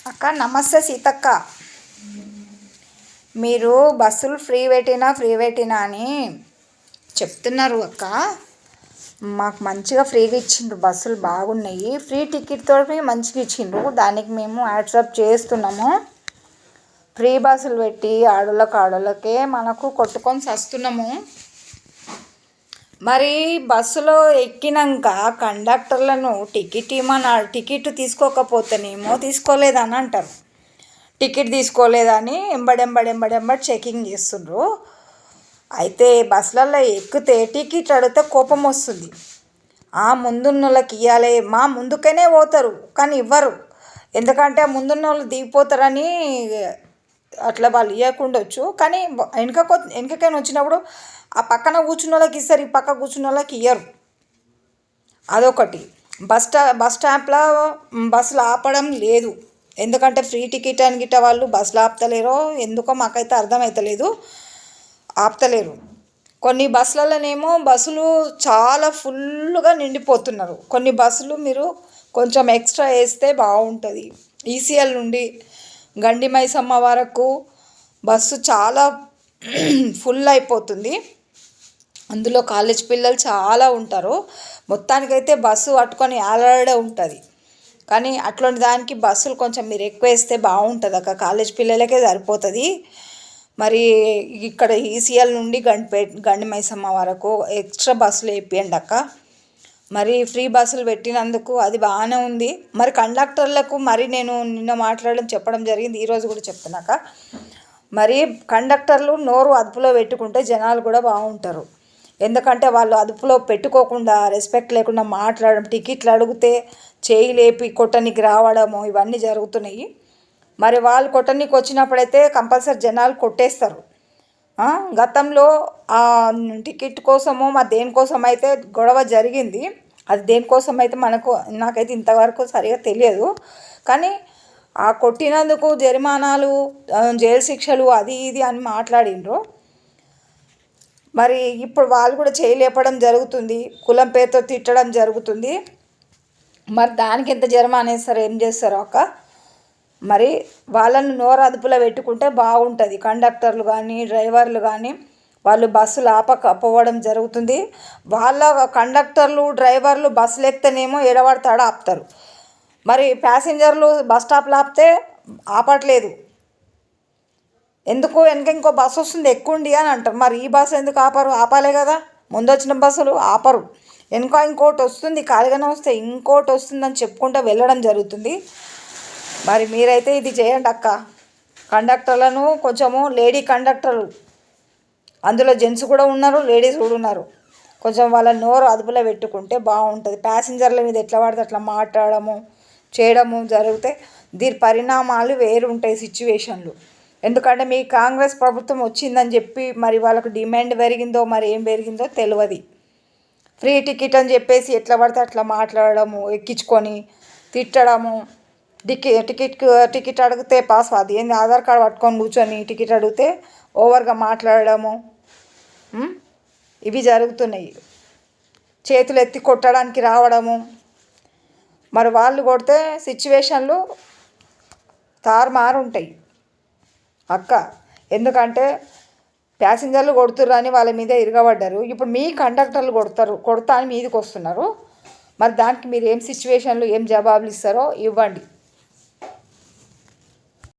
అక్క నమస్తే సీతక్క. మీరు బస్సులు ఫ్రీ పెట్టినా అని చెప్తున్నారు అక్క. మాకు మంచిగా ఫ్రీగా ఇచ్చిండ్రు, బస్సులు బాగున్నాయి, ఫ్రీ టికెట్ తోటి మంచిగా ఇచ్చిండ్రు. దానికి మేము యాక్సెప్ట్ చేస్తున్నాము. ఫ్రీ బస్సులు పెట్టి ఆడోళ్ళకే మనకు కొట్టుకొని వస్తున్నాము. మరి బస్సులో ఎక్కినాక కండక్టర్లను టికెట్ టికెట్ తీసుకోకపోతేనేమో తీసుకోలేదని అంటారు. టికెట్ తీసుకోలేదని ఎంబడెంబడి చెకింగ్ చేస్తుండ్రు. అయితే బస్సులలో ఎక్కితే టికెట్ అడిగితే కోపం వస్తుంది. ముందున్న వాళ్ళకి ఇవ్వాలి, మా ముందుకనే పోతారు కానీ ఇవ్వరు. ఎందుకంటే ముందున్న వాళ్ళు దిగిపోతారని అట్లా వాళ్ళు ఇవ్వకుండొచ్చు. కానీ వెనకకైనా వచ్చినప్పుడు ఆ పక్కన కూర్చున్న వాళ్ళకి ఇస్తారు, ఈ పక్క కూర్చున్న వాళ్ళకి ఇయ్యరు. అదొకటి. బస్ స్టాప్లో బస్సులు ఆపడం లేదు. ఎందుకంటే ఫ్రీ టికెట్ అని గిట్ట వాళ్ళు బస్సులు ఆపుతలేరో ఎందుకో మాకైతే అర్థమవుతలేదు, ఆపుతలేరు. కొన్ని బస్సులలోనేమో బస్సులు చాలా ఫుల్గా నిండిపోతున్నారు. కొన్ని బస్సులు మీరు కొంచెం ఎక్స్ట్రా వేస్తే బాగుంటుంది. ఈసీఎల్ నుండి గండి మైసమ్మ వరకు బస్సు చాలా ఫుల్ అయిపోతుంది. అందులో కాలేజ్ పిల్లలు చాలా ఉంటారు. మొత్తానికైతే బస్సు పట్టుకొని ఆలాడే ఉంటుంది. కానీ అట్లాంటి దానికి బస్సులు కొంచెం మీరు ఎక్కువ వేస్తే బాగుంటుంది అక్క. కాలేజ్ పిల్లలకే సరిపోతుంది. మరి ఇక్కడ ఈసీఎల్ నుండి గండి మైసమ్మ వరకు ఎక్స్ట్రా బస్సులు వేపియండి అక్క. మరి ఫ్రీ బస్సులు పెట్టినందుకు అది బాగానే ఉంది. మరి కండక్టర్లకు మరి నేను నిన్న చెప్పడం జరిగింది, ఈరోజు కూడా చెప్తున్నాక. మరి కండక్టర్లు నోరు అదుపులో పెట్టుకుంటే జనాలు కూడా బాగుంటారు. ఎందుకంటే వాళ్ళు అదుపులో పెట్టుకోకుండా రెస్పెక్ట్ లేకుండా మాట్లాడడం, టికెట్లు అడిగితే చేయి లేపి కొట్టనికి రావడము, ఇవన్నీ జరుగుతున్నాయి. మరి వాళ్ళు కొట్టనికి వచ్చినప్పుడైతే కంపల్సరీ జనాలు కొట్టేస్తారు. గతంలో టికెట్ కోసమో దేనికోసం అయితే గొడవ జరిగింది. అది దేనికోసం అయితే నాకైతే ఇంతవరకు సరిగా తెలియదు. కానీ ఆ కొట్టినందుకు జరిమానాలు, జైలు శిక్షలు, అది ఇది అని మాట్లాడిండ్రు. మరి ఇప్పుడు వాళ్ళు కూడా చేయలేపడం జరుగుతుంది, కులం పేరుతో తిట్టడం జరుగుతుంది. మరి దానికి ఎంత జరిమానా వేస్తారు, ఏం చేస్తారో అక్క. మరి వాళ్ళను నోరు అదుపులో పెట్టుకుంటే బాగుంటుంది. కండక్టర్లు కానీ డ్రైవర్లు కానీ వాళ్ళు బస్సులు ఆపకపోవడం జరుగుతుంది. వాళ్ళ కండక్టర్లు డ్రైవర్లు బస్సులు ఎక్కితేనేమో ఎడబడతాడో ఆపుతారు. మరి ప్యాసింజర్లు బస్ స్టాప్లో ఆపితే ఆపట్లేదు. ఎందుకు వెనక ఇంకో బస్సు వస్తుంది ఎక్కుండి అని అంటారు. మరి ఈ బస్సు ఎందుకు ఆపరు? ఆపాలే కదా. ముందు వచ్చిన బస్సులు ఆపరు. వెనక ఇంకోటి వస్తుంది, ఖాళీగానే వస్తే ఇంకోటి వస్తుందని చెప్పుకుంటూ వెళ్ళడం జరుగుతుంది. మరి మీరైతే ఇది చేయండి అక్క. కండక్టర్లను కొంచెము లేడీ కండక్టర్లు, అందులో జెంట్స్ కూడా ఉన్నారు, లేడీస్ కూడా ఉన్నారు, కొంచెం వాళ్ళ నోరు అదుపులో పెట్టుకుంటే బాగుంటుంది. ప్యాసింజర్ల మీద ఎట్లా పడితే అట్లా మాట్లాడము చేయడము జరిగితే దీని పరిణామాలు వేరు ఉంటాయి, సిచ్యువేషన్లు. ఎందుకంటే మీ కాంగ్రెస్ ప్రభుత్వం వచ్చిందని చెప్పి మరి వాళ్ళకు డిమాండ్ పెరిగిందో మరి ఏం పెరిగిందో తెలియదు. ఫ్రీ టికెట్ అని చెప్పేసి ఎట్లా పడితే అట్లా మాట్లాడము, ఎక్కించుకొని తిట్టడము, టికెట్ అడిగితే పాస్, అది ఏంది ఆధార్ కార్డు పట్టుకొని కూర్చొని టికెట్ అడిగితే ఓవర్గా మాట్లాడము, ఇవి జరుగుతున్నాయి. చేతులు ఎత్తి కొట్టడానికి రావడము. మరి వాళ్ళు కొడితే సిచ్యువేషన్లు తారుమారు ఉంటాయి అక్క. ఎందుకంటే ప్యాసింజర్లు కొడుతుర్రని వాళ్ళ మీద ఇరగబడ్డారు. ఇప్పుడు మీ కండక్టర్లు కొడతా అని మీదకి వస్తున్నారు. మరి దానికి మీరు ఏం సిచ్యువేషన్లు ఏం జవాబులు ఇస్తారో ఇవ్వండి.